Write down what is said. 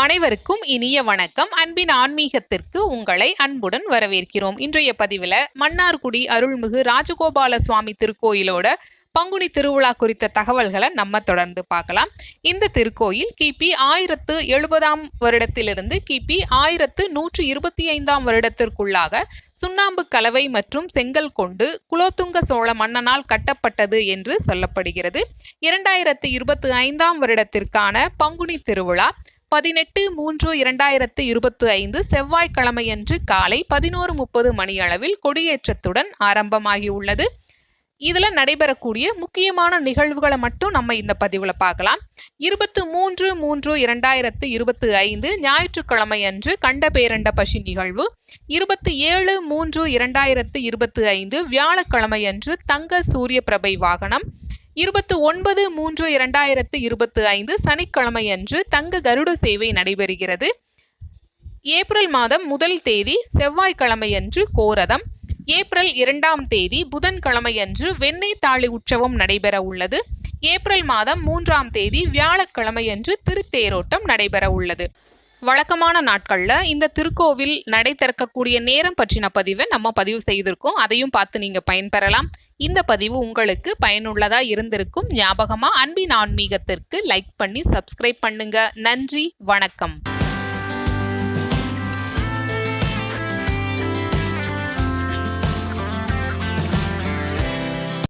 அனைவருக்கும் இனிய வணக்கம். அன்பின் ஆன்மீகத்திற்கு உங்களை அன்புடன் வரவேற்கிறோம். இன்றைய பதிவில் மன்னார்குடி அருள்மிகு ராஜகோபால சுவாமி திருக்கோயிலோட பங்குனி திருவிழா குறித்த தகவல்களை நம்ம தொடர்ந்து பார்க்கலாம். இந்த திருக்கோயில் கிபி 1070 வருடத்திலிருந்து கிபி 1125 வருடத்திற்குள்ளாக சுண்ணாம்பு கலவை மற்றும் செங்கல் கொண்டு குலோத்துங்க சோழ மன்னனால் கட்டப்பட்டது என்று சொல்லப்படுகிறது. 2025 வருடத்திற்கான பங்குனி திருவிழா 18/3/2025 செவ்வாய்க்கிழமையன்று காலை 11:30 மணியளவில் கொடியேற்றத்துடன் ஆரம்பமாகி உள்ளது. இதுல நடைபெறக்கூடிய முக்கியமான நிகழ்வுகளை மட்டும் நம்ம இந்த பதிவுல பார்க்கலாம். 23/3/2025 ஞாயிற்றுக்கிழமை அன்று கண்டபேரண்ட பசி நிகழ்வு, 27/3/2025 வியாழக்கிழமை அன்று தங்க சூரிய பிரபை வாகனம், 29/3/2025 சனிக்கிழமை அன்று தங்க கருட சேவை நடைபெறுகிறது. ஏப்ரல் மாதம் 1 தேதி செவ்வாய்க்கிழமை அன்று கோரதம், ஏப்ரல் 2 தேதி புதன்கிழமையன்று வெண்ணெய் தாளி உற்சவம் நடைபெற உள்ளது. ஏப்ரல் மாதம் 3 தேதி வியாழக்கிழமையன்று திருத்தேரோட்டம் நடைபெற உள்ளது. வழக்கமான நாட்களில் இந்த திருக்கோவில் நடை திறக்கக்கூடிய நேரம் பற்றின பதிவை நம்ம பதிவு செய்திருக்கோம். அதையும் பார்த்து நீங்கள் பயன்பெறலாம். இந்த பதிவு உங்களுக்கு பயனுள்ளதாக இருந்திருக்கும். ஞாபகமாக அன்பின் ஆன்மீகத்திற்கு லைக் பண்ணி சப்ஸ்கிரைப் பண்ணுங்க. நன்றி, வணக்கம்.